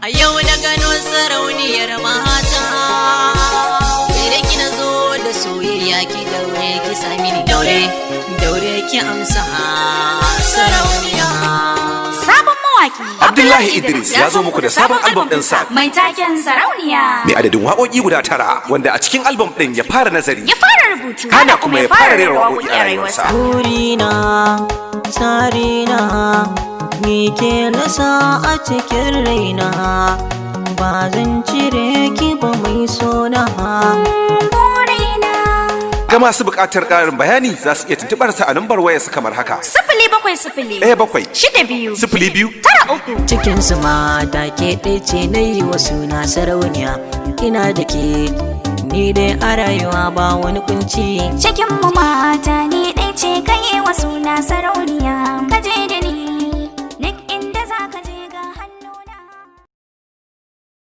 A yau na gano sarauniyar mata, da ki na zo da soyayya ki daure ki sami ni daure ki amsa sarauniya. Sabon mawaki Abdullahi Idris ya zo muku da sabon album ɗinsa mai taken Sarauniya, mai adadin waƙoƙi guda 9, wanda a cikin album ɗin ya fara nazari, ya fara rubutu, kana kuma ya fara rera waƙoƙi a rayuwarsa. Burina, tsarina, ni ke nasa a cikin raina, ba zan cire ki ba mai sona. Ga masu buƙatar ƙarin bayani za su iya tuntuɓar sa a lambar wayarsa kamar haka: 070 17 62 02 93. Cikin su mata ke ɗaya ce na yi wa suna sarauniya, ina da ke ni dai a rayuwa ba wani kunci. Cikin mu mata ni ɗaya ce kai wa suna sarauniya, kaje da ni